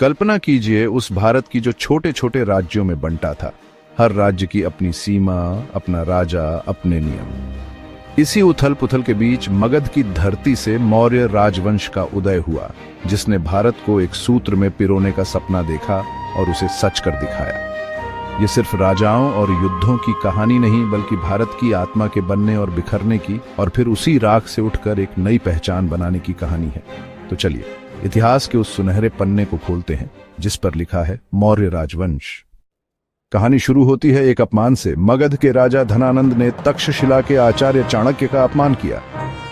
कल्पना कीजिए उस भारत की जो छोटे छोटे राज्यों में बंटा था। हर राज्य की अपनी सीमा, अपना राजा, अपने नियम। इसी उथल पुथल के बीच मगध की धरती से मौर्य राजवंश का उदय हुआ, जिसने भारत को एक सूत्र में पिरोने का सपना देखा और उसे सच कर दिखाया। ये सिर्फ राजाओं और युद्धों की कहानी नहीं, बल्कि भारत की आत्मा के बनने और बिखरने की, और फिर उसी राख से उठकर एक नई पहचान बनाने की कहानी है। तो चलिए इतिहास के उस सुनहरे पन्ने को खोलते हैं जिस पर लिखा है मौर्य राजवंश। कहानी शुरू होती है एक अपमान से। मगध के राजा धनानंद ने तक्षशिला के आचार्य चाणक्य का अपमान किया।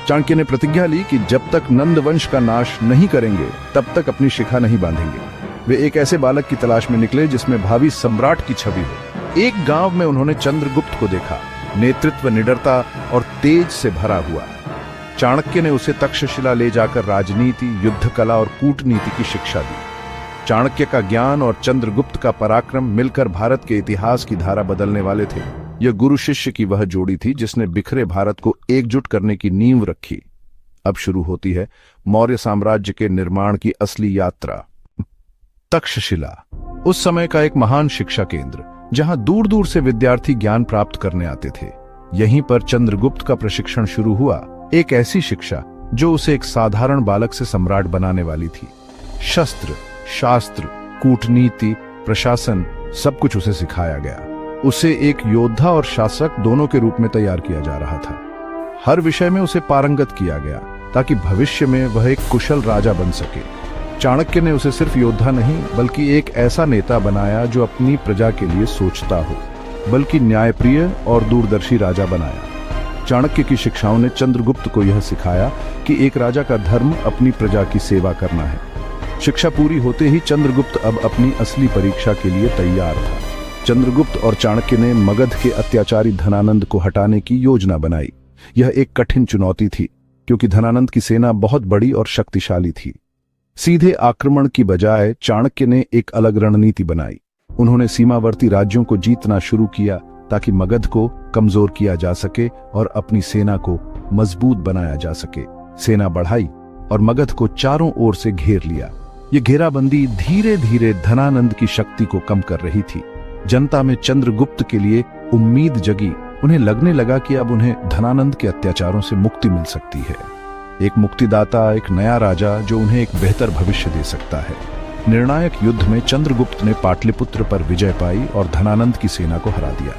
चाणक्य ने प्रतिज्ञा ली कि जब तक नंद वंश का नाश नहीं करेंगे तब तक अपनी शिखा नहीं बांधेंगे। वे एक ऐसे बालक की तलाश में निकले जिसमें भावी सम्राट की छवि हो। एक गांव में उन्होंने चंद्रगुप्त को देखा। नेतृत्व निडरता और तेज से भरा हुआ। चाणक्य ने उसे तक्षशिला ले जाकर राजनीति, युद्ध कला और कूटनीति की शिक्षा दी। चाणक्य का ज्ञान और चंद्रगुप्त का पराक्रम मिलकर भारत के इतिहास की धारा बदलने वाले थे। यह गुरु शिष्य की वह जोड़ी थी जिसने बिखरे भारत को एकजुट करने की नींव रखी। अब शुरू होती है मौर्य साम्राज्य के निर्माण की असली यात्रा। तक्षशिला उस समय का एक महान शिक्षा केंद्र, जहां दूर दूर से विद्यार्थी ज्ञान प्राप्त करने आते थे। यहीं पर चंद्रगुप्त का प्रशिक्षण शुरू हुआ। एक ऐसी शिक्षा जो उसे एक साधारण बालक से सम्राट बनाने वाली थी। शस्त्र, शास्त्र, कूटनीति, प्रशासन, सब कुछ उसे सिखाया गया। उसे एक योद्धा और शासक दोनों के रूप में तैयार किया जा रहा था। हर विषय में उसे पारंगत किया गया ताकि भविष्य में वह एक कुशल राजा बन सके। चाणक्य ने उसे सिर्फ योद्धा नहीं बल्कि एक ऐसा नेता बनाया जो अपनी प्रजा के लिए सोचता हो, बल्कि न्यायप्रिय और दूरदर्शी राजा बनाया। चाणक्य की शिक्षाओं ने चंद्रगुप्त को यह सिखाया कि एक राजा का धर्म अपनी प्रजा की सेवा करना है। शिक्षा पूरी होते ही चंद्रगुप्त अब अपनी असली परीक्षा के लिए तैयार था। चंद्रगुप्त और चाणक्य ने मगध के अत्याचारी धनानंद को हटाने की योजना बनाई। यह एक कठिन चुनौती थी क्योंकि धनानंद की सेना बहुत बड़ी और शक्तिशाली थी। सीधे आक्रमण की बजाय चाणक्य ने एक अलग रणनीति बनाई। उन्होंने सीमावर्ती राज्यों को जीतना शुरू किया ताकि मगध को कमजोर किया जा सके और अपनी सेना को मजबूत बनाया जा सके। सेना बढ़ाई और मगध को चारों ओर से घेर लिया। यह घेराबंदी धीरे धीरे धनानंद की शक्ति को कम कर रही थी। जनता में चंद्रगुप्त के लिए उम्मीद जगी। उन्हें लगने लगा कि अब उन्हें धनानंद के अत्याचारों से मुक्ति मिल सकती है। एक मुक्तिदाता, एक नया राजा जो उन्हें एक बेहतर भविष्य दे सकता है। निर्णायक युद्ध में चंद्रगुप्त ने पाटलिपुत्र पर विजय पाई और धनानंद की सेना को हरा दिया।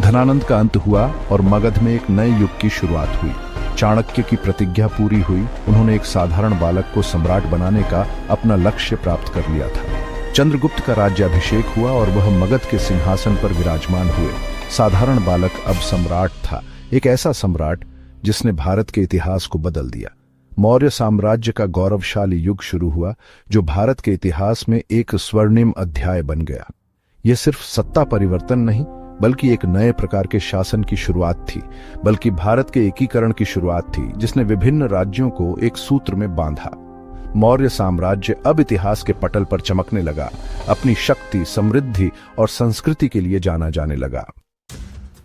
धनानंद का अंत हुआ और मगध में एक नए युग की शुरुआत हुई। चाणक्य की प्रतिज्ञा पूरी हुई। उन्होंने एक साधारण बालक को सम्राट बनाने का अपना लक्ष्य प्राप्त कर लिया था। चंद्रगुप्त का राज्याभिषेक हुआ और वह मगध के सिंहासन पर विराजमान हुए। साधारण बालक अब सम्राट था, एक ऐसा सम्राट जिसने भारत के इतिहास को बदल दिया। मौर्य साम्राज्य का गौरवशाली युग शुरू हुआ जो भारत के इतिहास में एक स्वर्णिम अध्याय बन गया। यह सिर्फ सत्ता परिवर्तन नहीं बल्कि एक नए प्रकार के शासन की शुरुआत थी, बल्कि भारत के एकीकरण की शुरुआत थी जिसने विभिन्न राज्यों को एक सूत्र में बांधा। मौर्य साम्राज्य अब इतिहास के पटल पर चमकने लगा। अपनी शक्ति, समृद्धि और संस्कृति के लिए जाना जाने लगा।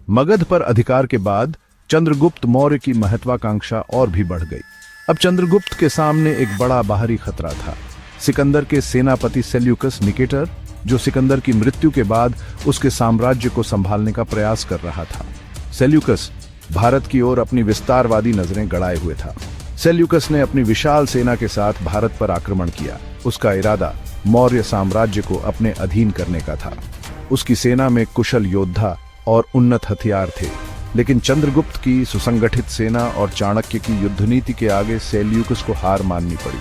मगध पर अधिकार के बाद चंद्रगुप्त मौर्य की महत्वाकांक्षा और भी बढ़ गई। अब चंद्रगुप्त के सामने एक बड़ा बाहरी खतरा था। सिकंदर के सेनापति सेल्यूकस निकेटर, जो सिकंदर की मृत्यु के बाद उसके साम्राज्य को संभालने का प्रयास कर रहा था। सेल्यूकस भारत की ओर अपनी विस्तारवादी नजरें गड़ाए हुए था। सेल्यूकस ने अपनी विशाल सेना के साथ भारत पर आक्रमण किया। उसका इरादा मौर्य साम्राज्य को अपने अधीन करने का था। उसकी सेना में कुशल योद्धा और उन्नत हथियार थे, लेकिन चंद्रगुप्त की सुसंगठित सेना और चाणक्य की युद्धनीति के आगे सेल्यूकस को हार माननी पड़ी।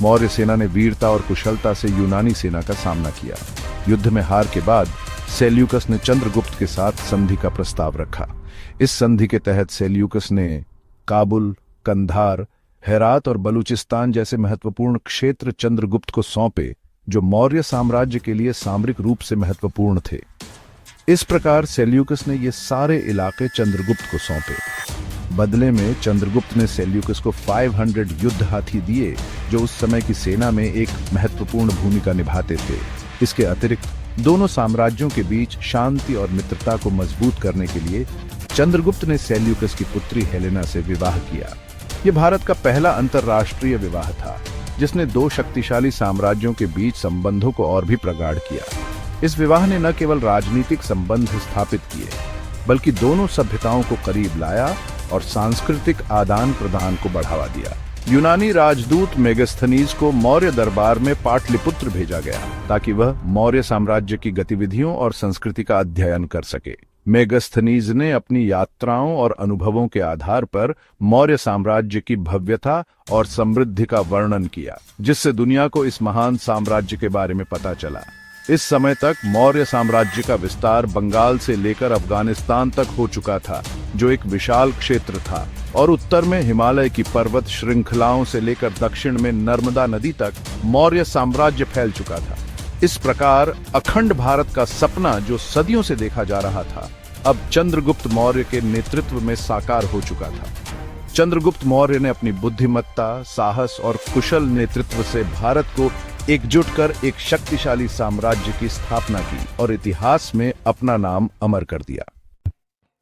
मौर्य सेना ने वीरता और कुशलता से यूनानी सेना का सामना किया। युद्ध में हार के बाद सेल्यूकस ने चंद्रगुप्त के साथ संधि का प्रस्ताव रखा। इस संधि के तहत सेल्यूकस ने काबुल, कंधार, हेरात और बलूचिस्तान जैसे महत्वपूर्ण क्षेत्र चंद्रगुप्त को सौंपे, जो मौर्य साम्राज्य के लिए सामरिक रूप से महत्वपूर्ण थे। इस प्रकार सेल्यूकस ने ये सारे इलाके चंद्रगुप्त को सौंपे। बदले में चंद्रगुप्त ने सेल्यूकस को 500 युद्ध हाथी दिए, जो उस समय की सेना में एक महत्वपूर्ण भूमिका निभाते थे। इसके अतिरिक्त दोनों साम्राज्यों के बीच शांति और मित्रता को मजबूत करने के लिए चंद्रगुप्त ने सेल्यूकस की पुत्री हेलेना से विवाह किया। यह भारत का पहला अंतर्राष्ट्रीय विवाह था। जिसने दो शक्तिशाली साम्राज्यों के बीच संबंधों को और भी प्रगाढ़ किया। इस विवाह ने न केवल राजनीतिक संबंध स्थापित किए, बल्कि दोनों सभ्यताओं को करीब लाया और सांस्कृतिक आदान प्रदान को बढ़ावा दिया। यूनानी राजदूत मेगास्थनीज को मौर्य दरबार में पाटलिपुत्र भेजा गया ताकि वह मौर्य साम्राज्य की गतिविधियों और संस्कृति का अध्ययन कर सके। मेगास्थनीज ने अपनी यात्राओं और अनुभवों के आधार पर मौर्य साम्राज्य की भव्यता और समृद्धि का वर्णन किया, जिससे दुनिया को इस महान साम्राज्य के बारे में पता चला। इस समय तक मौर्य साम्राज्य का विस्तार बंगाल से लेकर अफगानिस्तान तक हो चुका था, जो एक विशाल क्षेत्र था, और उत्तर में हिमालय की पर्वत श्रृंखलाओं से लेकर दक्षिण में नर्मदा नदी तक मौर्य साम्राज्य फैल चुका था। इस प्रकार अखंड भारत का सपना जो सदियों से देखा जा रहा था, अब चंद्रगुप्त मौर्य के नेतृत्व में साकार हो चुका था। चंद्रगुप्त मौर्य ने अपनी बुद्धिमत्ता, साहस और कुशल नेतृत्व से भारत को एकजुट कर एक शक्तिशाली साम्राज्य की स्थापना की और इतिहास में अपना नाम अमर कर दिया।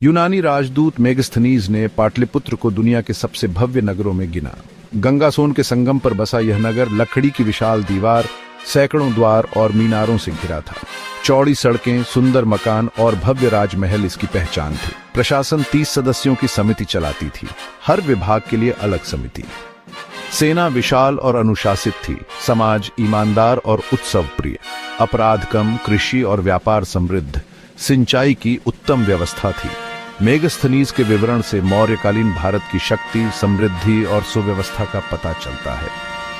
यूनानी राजदूत मेगास्थनीज ने पाटलिपुत्र को दुनिया के सबसे भव्य नगरों में गिना। गंगा सोन के संगम पर बसा यह नगर लकड़ी की विशाल दीवार, सैकड़ों द्वार और मीनारों से घिरा था। चौड़ी सड़कें, सुंदर मकान और भव्य राजमहल इसकी पहचान थे। प्रशासन 30 सदस्यों की समिति चलाती थी, हर विभाग के लिए अलग समिति। सेना विशाल और अनुशासित थी, समाज ईमानदार और उत्सव प्रिय, अपराध कम, कृषि और व्यापार समृद्ध, सिंचाई की उत्तम व्यवस्था थी। मेगास्थनीज के विवरण से मौर्यकालीन भारत की शक्ति, समृद्धि और सुव्यवस्था का पता चलता है।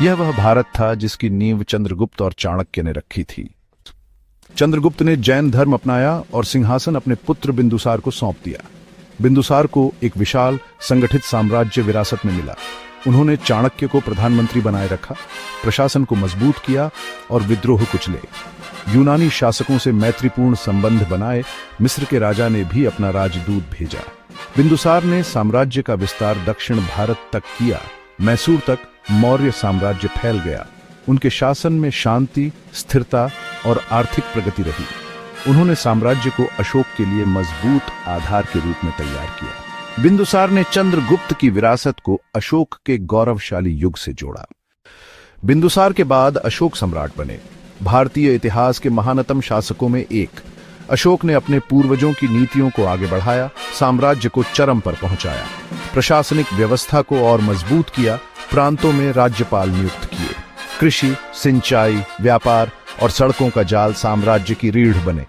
यह वह भारत था जिसकी नींव चंद्रगुप्त और चाणक्य ने रखी थी। चंद्रगुप्त ने जैन धर्म अपनाया और सिंहासन अपने पुत्र बिंदुसार को सौंप दिया। बिंदुसार को एक विशाल संगठित साम्राज्य विरासत में मिला। उन्होंने चाणक्य को प्रधानमंत्री बनाए रखा, प्रशासन को मजबूत किया और विद्रोह कुचले। यूनानी शासकों से मैत्रीपूर्ण संबंध बनाए। मिस्र के राजा ने भी अपना राजदूत भेजा। बिंदुसार ने साम्राज्य का विस्तार दक्षिण भारत तक किया। मैसूर तक मौर्य साम्राज्य फैल गया। उनके शासन में शांति, स्थिरता और आर्थिक प्रगति रही। उन्होंने साम्राज्य को अशोक के लिए मजबूत आधार के रूप में तैयार किया। बिंदुसार ने चंद्रगुप्त की विरासत को अशोक के गौरवशाली युग से जोड़ा। बिंदुसार के बाद अशोक सम्राट बने, भारतीय इतिहास के महानतम शासकों में एक। अशोक ने अपने पूर्वजों की नीतियों को आगे बढ़ाया, साम्राज्य को चरम पर पहुंचाया, प्रशासनिक व्यवस्था को और मजबूत किया, प्रांतों में राज्यपाल नियुक्त किए। कृषि, सिंचाई, व्यापार और सड़कों का जाल साम्राज्य की रीढ़ बने।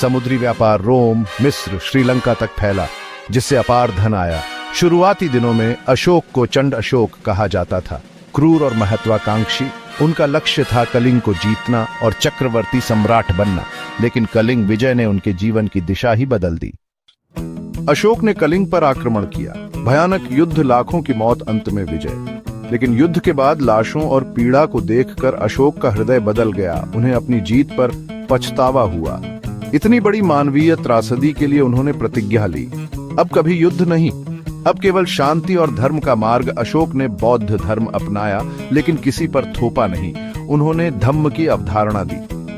समुद्री व्यापार रोम, मिस्र, श्रीलंका तक फैला, जिससे अपार धन आया। शुरुआती दिनों में अशोक को चंड अशोक कहा जाता था। क्रूर और महत्वाकांक्षी, उनका लक्ष्य था कलिंग को जीतना और चक्रवर्ती सम्राट बनना, लेकिन कलिंग विजय ने उनके जीवन की दिशा ही बदल दी। अशोक ने कलिंग पर आक्रमण किया, भयानक युद्ध, लाखों की मौत, अंत में विजय। लेकिन युद्ध के बाद लाशों और पीड़ा को देखकर अशोक का हृदय बदल गया। उन्हें अपनी जीत पर पछतावा हुआ। इतनी बड़ी मानवीय त्रासदी के लिए उन्होंने प्रतिज्ञा ली, अब कभी युद्ध नहीं, अब केवल शांति और धर्म का मार्ग। अशोक ने बौद्ध धर्म अपनाया, लेकिन किसी पर थोपा नहीं। उन्होंने धम्म की अवधारणा दी,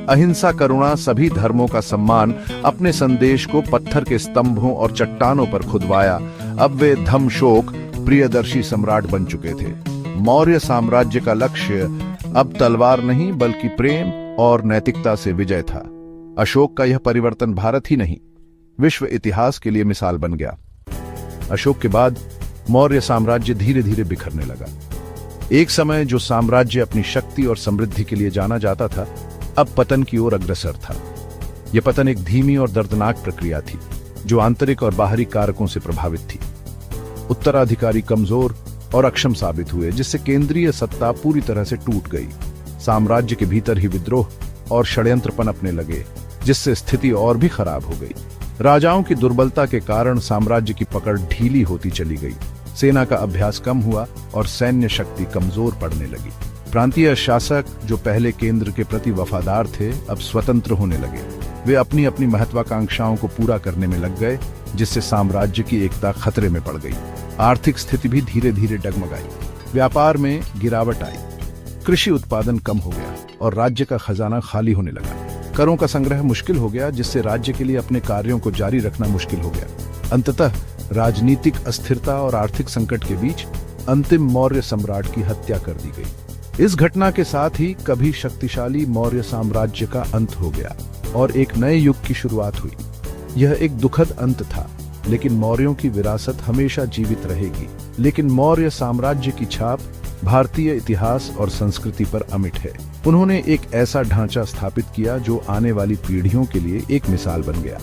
अहिंसा, करुणा, सभी धर्मों का सम्मान। अपने संदेश को पत्थर के स्तंभों और चट्टानों पर खुदवाया। अब वे धम्मशोक प्रियदर्शी सम्राट बन चुके थे। मौर्य साम्राज्य का लक्ष्य अब तलवार नहीं, बल्कि प्रेम और नैतिकता से विजय था। अशोक का यह परिवर्तन भारत ही नहीं, विश्व इतिहास के लिए मिसाल बन गया। अशोक के बाद मौर्य साम्राज्य धीरे धीरे बिखरने लगा। एक समय जो साम्राज्य अपनी शक्ति और समृद्धि के लिए जाना जाता था, अब पतन की ओर अग्रसर था। यह पतन एक धीमी और दर्दनाक प्रक्रिया थी, जो आंतरिक और बाहरी कारकों से प्रभावित थी। उत्तराधिकारी कमजोर और अक्षम साबित हुए, जिससे केंद्रीय सत्ता पूरी तरह से टूट गई। साम्राज्य के भीतर ही विद्रोह और षड्यंत्र पनपने लगे, जिससे स्थिति और भी खराब हो गई। राजाओं की दुर्बलता के कारण साम्राज्य की पकड़ ढीली होती चली गई। सेना का अभ्यास कम हुआ और सैन्य शक्ति कमजोर पड़ने लगी। प्रांतीय शासक जो पहले केंद्र के प्रति वफादार थे, अब स्वतंत्र होने लगे। वे अपनी अपनी महत्वाकांक्षाओं को पूरा करने में लग गए, जिससे साम्राज्य की एकता खतरे में पड़ गई। आर्थिक स्थिति भी धीरे धीरे डगमगाई। व्यापार में गिरावट आई, कृषि उत्पादन कम हो गया और राज्य का खजाना खाली होने लगा। करों का संग्रह मुश्किल हो गया, जिससे राज्य के लिए अपने कार्यों को जारी रखना मुश्किल हो गया। अंततः राजनीतिक अस्थिरता और आर्थिक संकट के बीच अंतिम मौर्य सम्राट की हत्या कर दी गई। इस घटना के साथ ही कभी शक्तिशाली मौर्य साम्राज्य का अंत हो गया और एक नए युग की शुरुआत हुई। यह एक दुखद अंत था, लेकिन मौर्यों की विरासत हमेशा जीवित रहेगी। लेकिन मौर्य साम्राज्य की छाप भारतीय इतिहास और संस्कृति पर अमिट है। उन्होंने एक ऐसा ढांचा स्थापित किया जो आने वाली पीढ़ियों के लिए एक मिसाल बन गया।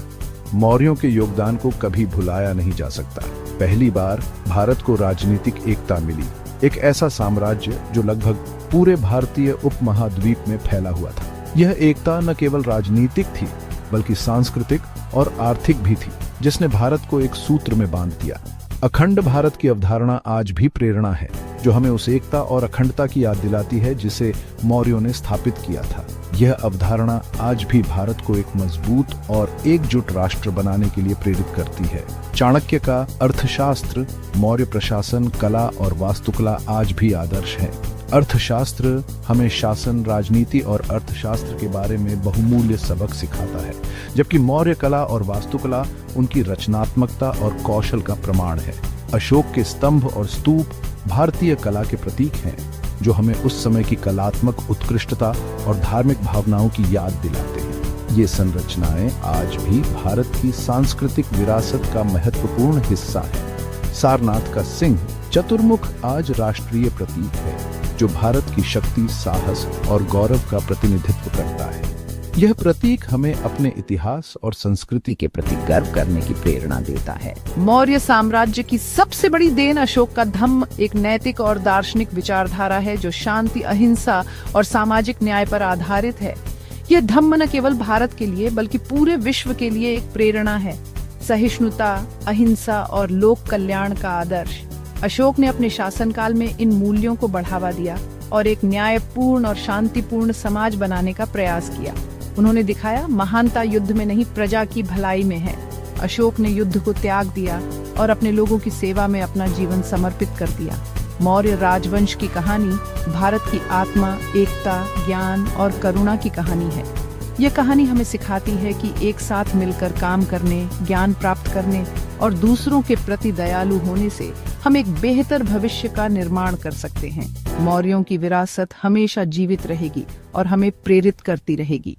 मौर्यों के योगदान को कभी भुलाया नहीं जा सकता। पहली बार भारत को राजनीतिक एकता मिली, एक ऐसा साम्राज्य जो लगभग पूरे भारतीय उपमहाद्वीप में फैला हुआ था। यह एकता न केवल राजनीतिक थी, बल्कि सांस्कृतिक और आर्थिक भी थी, जिसने भारत को एक सूत्र में बांध दिया। अखंड भारत की अवधारणा आज भी प्रेरणा है, जो हमें उस एकता और अखंडता की याद दिलाती है जिसे मौर्यों ने स्थापित किया था। यह अवधारणा आज भी भारत को एक मजबूत और एकजुट राष्ट्र बनाने के लिए प्रेरित करती है। चाणक्य का अर्थशास्त्र, मौर्य प्रशासन, कला और वास्तुकला आज भी आदर्श है। अर्थशास्त्र हमें शासन, राजनीति और अर्थशास्त्र के बारे में बहुमूल्य सबक सिखाता है, जबकि मौर्य कला और वास्तुकला उनकी रचनात्मकता और कौशल का प्रमाण है। अशोक के स्तंभ और स्तूप भारतीय कला के प्रतीक हैं, जो हमें उस समय की कलात्मक उत्कृष्टता और धार्मिक भावनाओं की याद दिलाते हैं। ये संरचनाएं आज भी भारत की सांस्कृतिक विरासत का महत्वपूर्ण हिस्सा है। सारनाथ का सिंह चतुर्मुख आज राष्ट्रीय प्रतीक है, जो भारत की शक्ति, साहस और गौरव का प्रतिनिधित्व करता है। यह प्रतीक हमें अपने इतिहास और संस्कृति के प्रति गर्व करने की प्रेरणा देता है। मौर्य साम्राज्य की सबसे बड़ी देन अशोक का धम्म एक नैतिक और दार्शनिक विचारधारा है, जो शांति, अहिंसा और सामाजिक न्याय पर आधारित है। यह धम्म न केवल भारत के लिए बल्कि पूरे विश्व के लिए एक प्रेरणा है। सहिष्णुता, अहिंसा और लोक कल्याण का आदर्श। अशोक ने अपने शासनकाल में इन मूल्यों को बढ़ावा दिया और एक न्यायपूर्ण और शांतिपूर्ण समाज बनाने का प्रयास किया। उन्होंने दिखाया, महानता युद्ध में नहीं, प्रजा की भलाई में है। अशोक ने युद्ध को त्याग दिया और अपने लोगों की सेवा में अपना जीवन समर्पित कर दिया। मौर्य राजवंश की कहानी भारत की आत्मा, एकता, ज्ञान और करुणा की कहानी है। यह कहानी हमें सिखाती है कि एक साथ मिलकर काम करने, ज्ञान प्राप्त करने और दूसरों के प्रति दयालु होने से हम एक बेहतर भविष्य का निर्माण कर सकते हैं। मौर्यों की विरासत हमेशा जीवित रहेगी और हमें प्रेरित करती रहेगी।